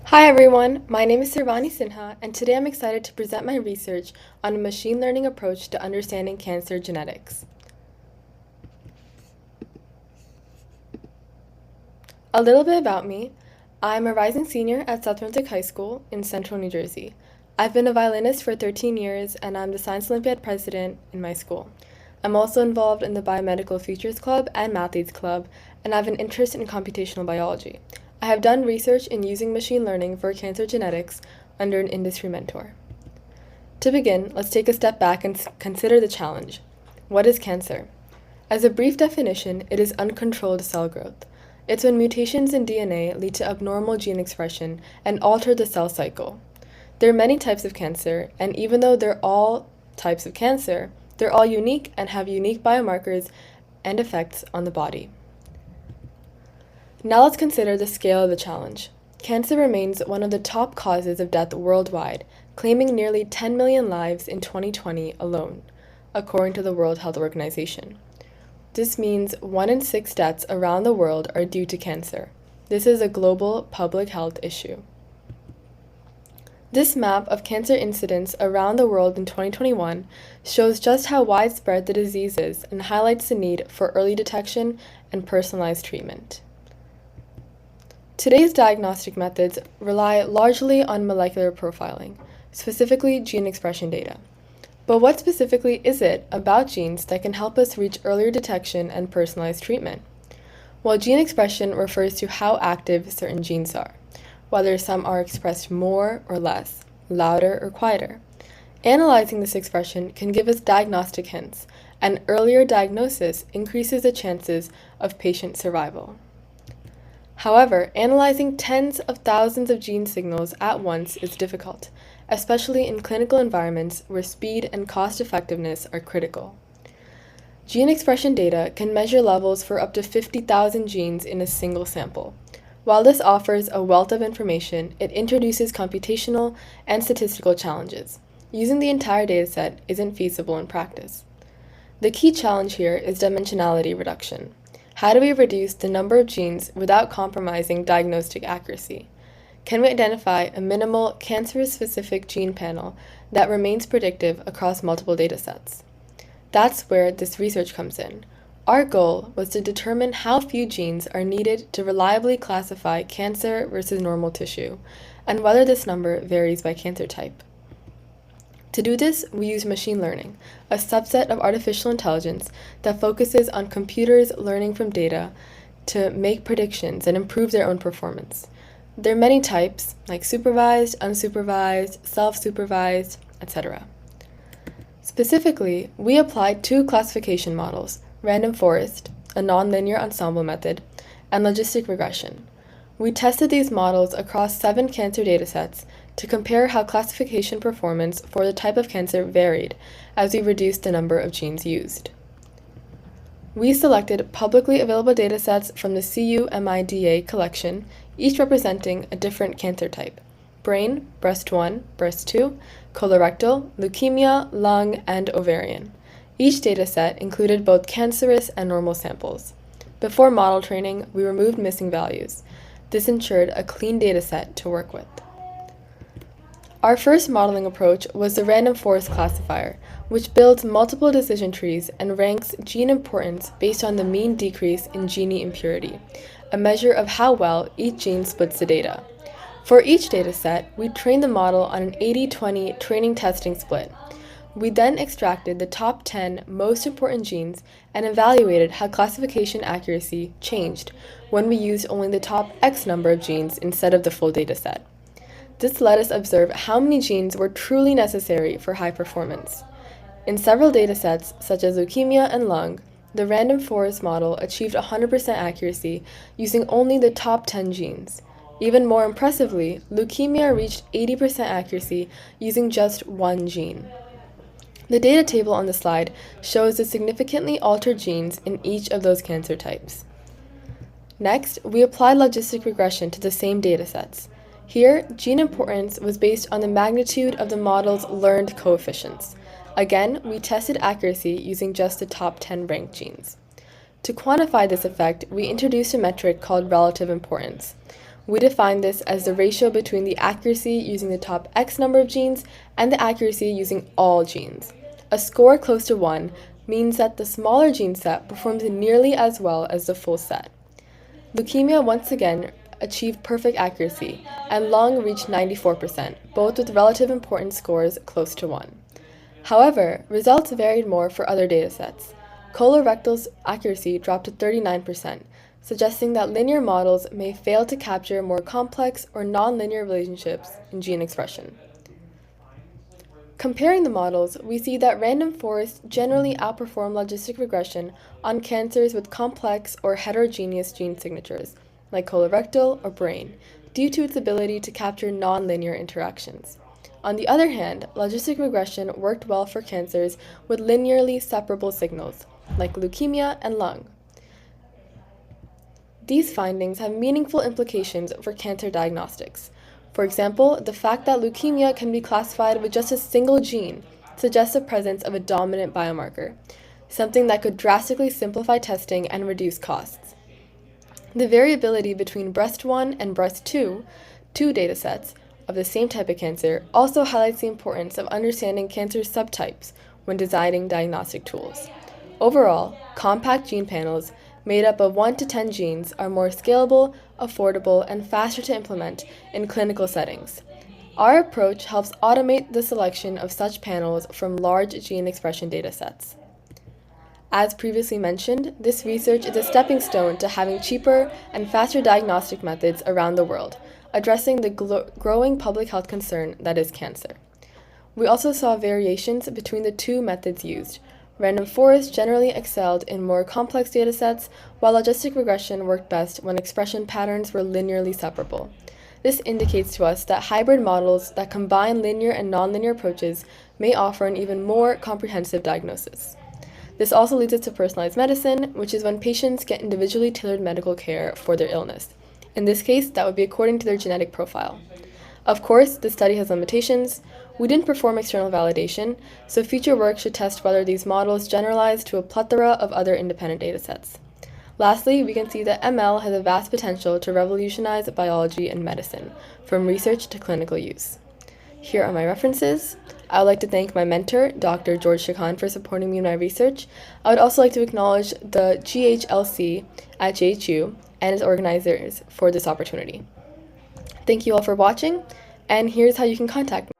Hi everyone, my name is Survani Sinha, and today I'm excited to present my research on a machine learning approach to understanding cancer genetics. A little bit about me. I'm a rising senior at South Brunswick High School in Central New Jersey. I've been a violinist for 13 years, and I'm the Science Olympiad president in my school. I'm also involved in the Biomedical Futures Club and Mathletes Club, and I have an interest in computational biology. I have done research in using machine learning for cancer genetics under an industry mentor. To begin, let's take a step back and consider the challenge. What is cancer? As a brief definition, it is uncontrolled cell growth. It's when mutations in DNA lead to abnormal gene expression and alter the cell cycle. There are many types of cancer, and even though they're all types of cancer, they're all unique and have unique biomarkers and effects on the body. Now let's consider the scale of the challenge. Cancer remains one of the top causes of death worldwide, claiming nearly 10 million lives in 2020 alone, according to the World Health Organization. This means 1 in 6 deaths around the world are due to cancer. This is a global public health issue. This map of cancer incidence around the world in 2021 shows just how widespread the disease is and highlights the need for early detection and personalized treatment. Today's diagnostic methods rely largely on molecular profiling, specifically gene expression data. But what specifically is it about genes that can help us reach earlier detection and personalized treatment? Well, gene expression refers to how active certain genes are, whether some are expressed more or less, louder or quieter. Analyzing this expression can give us diagnostic hints, and earlier diagnosis increases the chances of patient survival. However, analyzing tens of thousands of gene signals at once is difficult, especially in clinical environments where speed and cost-effectiveness are critical. Gene expression data can measure levels for up to 50,000 genes in a single sample. While this offers a wealth of information, it introduces computational and statistical challenges. Using the entire dataset isn't feasible in practice. The key challenge here is dimensionality reduction. How do we reduce the number of genes without compromising diagnostic accuracy? Can we identify a minimal cancer-specific gene panel that remains predictive across multiple datasets? That's where this research comes in. Our goal was to determine how few genes are needed to reliably classify cancer versus normal tissue, and whether this number varies by cancer type. To do this, we use machine learning, a subset of artificial intelligence that focuses on computers learning from data to make predictions and improve their own performance. There are many types, like supervised, unsupervised, self-supervised, etc. Specifically, we applied 2 classification models, random forest, a nonlinear ensemble method, and logistic regression. We tested these models across 7 cancer datasets to compare how classification performance for the type of cancer varied as we reduced the number of genes used. We selected publicly available datasets from the CUMIDA collection, each representing a different cancer type: brain, breast 1, breast 2, colorectal, leukemia, lung, and ovarian. Each dataset included both cancerous and normal samples. Before model training, we removed missing values. This ensured a clean dataset to work with. Our first modeling approach was the random forest classifier, which builds multiple decision trees and ranks gene importance based on the mean decrease in gene impurity, a measure of how well each gene splits the data. For each dataset, we trained the model on an 80-20 training testing split. We then extracted the top 10 most important genes and evaluated how classification accuracy changed when we used only the top X number of genes instead of the full dataset. This let us observe how many genes were truly necessary for high performance. In several datasets, such as leukemia and lung, the random forest model achieved 100% accuracy using only the top 10 genes. Even more impressively, leukemia reached 80% accuracy using just 1 gene. The data table on the slide shows the significantly altered genes in each of those cancer types. Next, we applied logistic regression to the same datasets. Here, gene importance was based on the magnitude of the model's learned coefficients. Again, we tested accuracy using just the top 10 ranked genes. To quantify this effect, we introduced a metric called relative importance. We define this as the ratio between the accuracy using the top X number of genes and the accuracy using all genes. A score close to 1 means that the smaller gene set performs nearly as well as the full set. Leukemia once again achieved perfect accuracy, and lung reached 94%, both with relative importance scores close to 1. However, results varied more for other datasets. Colorectal's accuracy dropped to 39%, suggesting that linear models may fail to capture more complex or nonlinear relationships in gene expression. Comparing the models, we see that random forests generally outperform logistic regression on cancers with complex or heterogeneous gene signatures, like colorectal or brain, due to its ability to capture nonlinear interactions. On the other hand, logistic regression worked well for cancers with linearly separable signals, like leukemia and lung. These findings have meaningful implications for cancer diagnostics. For example, the fact that leukemia can be classified with just a single gene suggests the presence of a dominant biomarker, something that could drastically simplify testing and reduce costs. The variability between breast 1 and breast 2, two datasets of the same type of cancer, also highlights the importance of understanding cancer subtypes when designing diagnostic tools. Overall, compact gene panels made up of 1 to 10 genes are more scalable, affordable, and faster to implement in clinical settings. Our approach helps automate the selection of such panels from large gene expression datasets. As previously mentioned, this research is a stepping stone to having cheaper and faster diagnostic methods around the world, addressing the growing public health concern that is cancer. We also saw variations between the two methods used. Random forest generally excelled in more complex datasets, while logistic regression worked best when expression patterns were linearly separable. This indicates to us that hybrid models that combine linear and nonlinear approaches may offer an even more comprehensive diagnosis. This also leads us to personalized medicine, which is when patients get individually tailored medical care for their illness. In this case, that would be according to their genetic profile. Of course, this study has limitations. We didn't perform external validation, so future work should test whether these models generalize to a plethora of other independent datasets. Lastly, we can see that ML has a vast potential to revolutionize biology and medicine, from research to clinical use. Here are my references. I would like to thank my mentor, Dr. George Shikhan, for supporting me in my research. I would also like to acknowledge the GHLC at JHU and its organizers for this opportunity. Thank you all for watching, and here's how you can contact me.